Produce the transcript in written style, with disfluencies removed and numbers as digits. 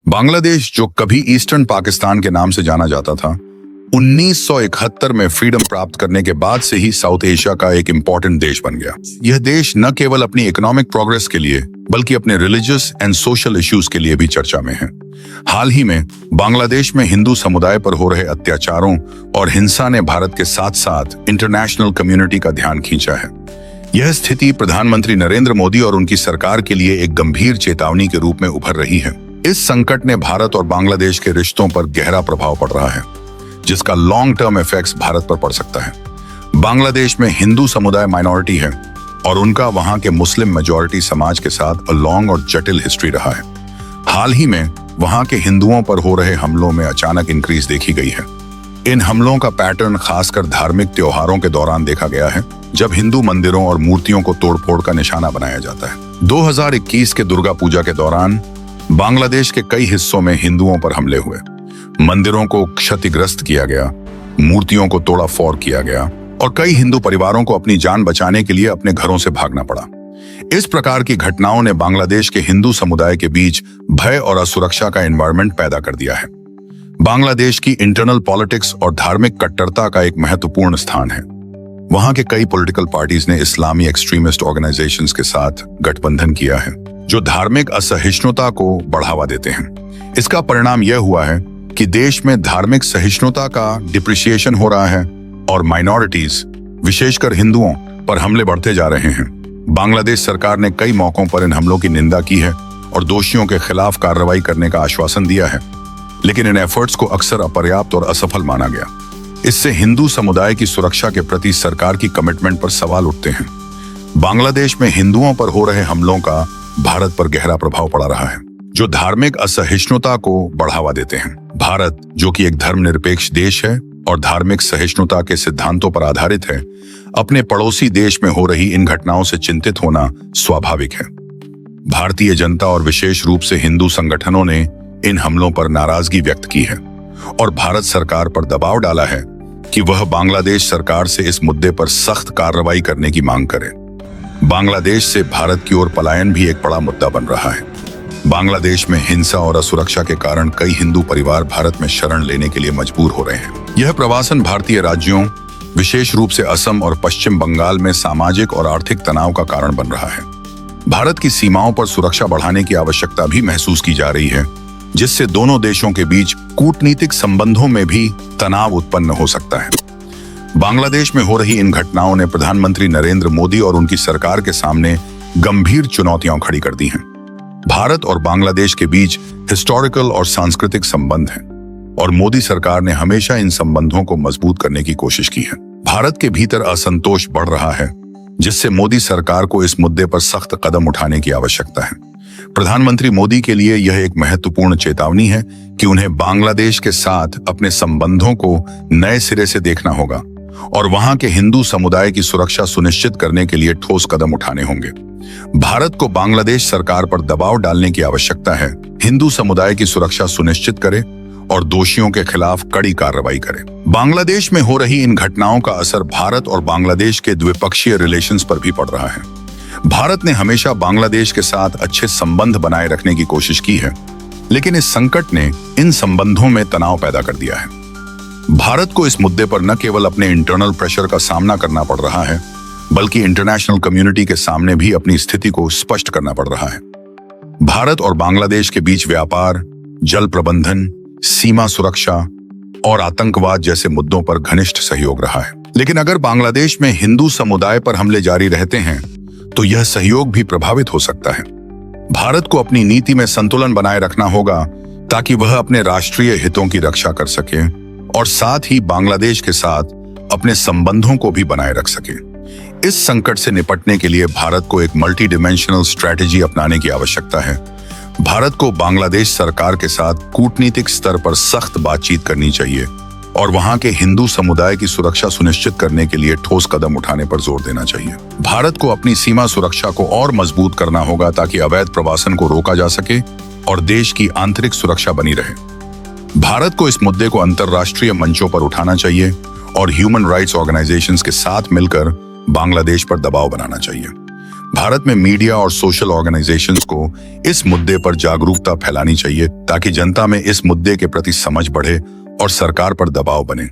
बांग्लादेश, जो कभी ईस्टर्न पाकिस्तान के नाम से जाना जाता था, 1971 में फ्रीडम प्राप्त करने के बाद से ही साउथ एशिया का एक इंपॉर्टेंट देश बन गया। यह देश न केवल अपनी इकोनॉमिक प्रोग्रेस के लिए बल्कि अपने रिलीजियस एंड सोशल इश्यूज के लिए भी चर्चा में है। हाल ही में बांग्लादेश में हिंदू समुदाय पर हो रहे अत्याचारों और हिंसा ने भारत के साथ साथ इंटरनेशनल कम्युनिटी का ध्यान खींचा है। यह स्थिति प्रधानमंत्री नरेंद्र मोदी और उनकी सरकार के लिए एक गंभीर चेतावनी के रूप में उभर रही है। इस संकट ने भारत और बांग्लादेश के रिश्तों पर गहरा प्रभाव पड़ रहा है, जिसका लॉन्ग टर्म इफेक्ट्स भारत पर पड़ सकता है। बांग्लादेश में हिंदू समुदाय माइनॉरिटी है और उनका वहां के मुस्लिम मेजॉरिटी समाज के साथ लॉन्ग और जटिल हिस्ट्री रहा है। हाल ही में वहां के हिंदुओं पर हो रहे हमलों में अचानक इंक्रीज देखी गई है। इन हमलों का पैटर्न खासकर धार्मिक त्योहारों के दौरान देखा गया है, जब हिंदू मंदिरों और मूर्तियों को तोड़फोड़ का निशाना बनाया जाता है। 2021 के दुर्गा पूजा के दौरान बांग्लादेश के कई हिस्सों में हिंदुओं पर हमले हुए, मंदिरों को क्षतिग्रस्त किया गया, मूर्तियों को तोड़ाफोड़ किया गया और कई हिंदू परिवारों को अपनी जान बचाने के लिए अपने घरों से भागना पड़ा। इस प्रकार की घटनाओं ने बांग्लादेश के हिंदू समुदाय के बीच भय और असुरक्षा का एनवायरनमेंट पैदा कर दिया है। बांग्लादेश की इंटरनल पॉलिटिक्स और धार्मिक कट्टरता का एक महत्वपूर्ण स्थान है। वहां के कई पॉलिटिकल पार्टीज ने इस्लामी एक्सट्रीमिस्ट ऑर्गेनाइजेशंस के साथ गठबंधन किया है, जो धार्मिक असहिष्णुता को बढ़ावा देते हैं। इसका परिणाम यह हुआ है कि देश में धार्मिक सहिष्णुता का डिप्रिसिएशन हो रहा है और माइनॉरिटीज, विशेषकर हिंदुओं पर हमले बढ़ते जा रहे हैं। बांग्लादेश सरकार ने कई मौकों पर इन हमलों की निंदा की है और दोषियों के खिलाफ कार्रवाई करने का आश्वासन दिया है, लेकिन इन एफर्ट्स को अक्सर अपर्याप्त और असफल माना गया। इससे हिंदू समुदाय की सुरक्षा के प्रति सरकार की कमिटमेंट पर सवाल उठते हैं। बांग्लादेश में हिंदुओं पर हो रहे हमलों का भारत पर गहरा प्रभाव पड़ा रहा है, जो धार्मिक असहिष्णुता को बढ़ावा देते हैं। भारत, जो कि एक धर्मनिरपेक्ष देश है और धार्मिक सहिष्णुता के सिद्धांतों पर आधारित है, अपने पड़ोसी देश में हो रही इन घटनाओं से चिंतित होना स्वाभाविक है। भारतीय जनता और विशेष रूप से हिंदू संगठनों ने इन हमलों पर नाराजगी व्यक्त की है और भारत सरकार पर दबाव डाला है कि वह बांग्लादेश सरकार से इस मुद्दे पर सख्त कार्रवाई करने की मांग करे। बांग्लादेश से भारत की ओर पलायन भी एक बड़ा मुद्दा बन रहा है। बांग्लादेश में हिंसा और असुरक्षा के कारण कई हिंदू परिवार भारत में शरण लेने के लिए मजबूर हो रहे हैं। यह प्रवासन भारतीय राज्यों, विशेष रूप से असम और पश्चिम बंगाल में सामाजिक और आर्थिक तनाव का कारण बन रहा है। भारत की सीमाओं पर सुरक्षा बढ़ाने की आवश्यकता भी महसूस की जा रही है, जिससे दोनों देशों के बीच कूटनीतिक संबंधों में भी तनाव उत्पन्न हो सकता है। बांग्लादेश में हो रही इन घटनाओं ने प्रधानमंत्री नरेंद्र मोदी और उनकी सरकार के सामने गंभीर चुनौतियां खड़ी कर दी हैं। भारत और बांग्लादेश के बीच हिस्टोरिकल और सांस्कृतिक संबंध हैं और मोदी सरकार ने हमेशा इन संबंधों को मजबूत करने की कोशिश की है। भारत के भीतर असंतोष बढ़ रहा है, जिससे मोदी सरकार को इस मुद्दे पर सख्त कदम उठाने की आवश्यकता है। प्रधानमंत्री मोदी के लिए यह एक महत्वपूर्ण चेतावनी है कि उन्हें बांग्लादेश के साथ अपने संबंधों को नए सिरे से देखना होगा और वहां के हिंदू समुदाय की सुरक्षा सुनिश्चित करने के लिए ठोस कदम उठाने होंगे। भारत को बांग्लादेश सरकार पर दबाव डालने की आवश्यकता है, हिंदू समुदाय की सुरक्षा सुनिश्चित करे और दोषियों के खिलाफ कड़ी कार्रवाई करे। बांग्लादेश में हो रही इन घटनाओं का असर भारत और बांग्लादेश के द्विपक्षीय रिलेशंस पर भी पड़ रहा है। भारत ने हमेशा बांग्लादेश के साथ अच्छे संबंध बनाए रखने की कोशिश की है, लेकिन इस संकट ने इन संबंधों में तनाव पैदा कर दिया है। भारत को इस मुद्दे पर न केवल अपने इंटरनल प्रेशर का सामना करना पड़ रहा है, बल्कि इंटरनेशनल कम्युनिटी के सामने भी अपनी स्थिति को स्पष्ट करना पड़ रहा है। भारत और बांग्लादेश के बीच व्यापार, जल प्रबंधन, सीमा सुरक्षा और आतंकवाद जैसे मुद्दों पर घनिष्ठ सहयोग रहा है। लेकिन अगर बांग्लादेश में हिंदू समुदाय पर हमले जारी रहते हैं, तो यह सहयोग भी प्रभावित हो सकता है। भारत को अपनी नीति में संतुलन बनाए रखना होगा ताकि वह अपने राष्ट्रीय हितों की रक्षा कर सके और साथ ही बांग्लादेश के साथ अपने संबंधों को भी बनाए रख सके। इस संकट से निपटने के लिए भारत को एक मल्टी डिमेंशनल स्ट्रैटेजी अपनाने की आवश्यकता है। भारत को बांग्लादेश सरकार के साथ कूटनीतिक स्तर पर सख्त बातचीत करनी चाहिए और वहां के हिंदू समुदाय की सुरक्षा सुनिश्चित करने के लिए ठोस कदम उठाने पर जोर देना चाहिए। भारत को अपनी सीमा सुरक्षा को और मजबूत करना होगा ताकि अवैध प्रवासन को रोका जा सके और देश की आंतरिक सुरक्षा बनी रहे। भारत को इस मुद्दे को अंतर्राष्ट्रीय मंचों पर उठाना चाहिए और ह्यूमन राइट्स ऑर्गेनाइजेशंस के साथ मिलकर बांग्लादेश पर दबाव बनाना चाहिए। भारत में मीडिया और सोशल ऑर्गेनाइजेशंस को इस मुद्दे पर जागरूकता फैलानी चाहिए ताकि जनता में इस मुद्दे के प्रति समझ बढ़े और सरकार पर दबाव बने।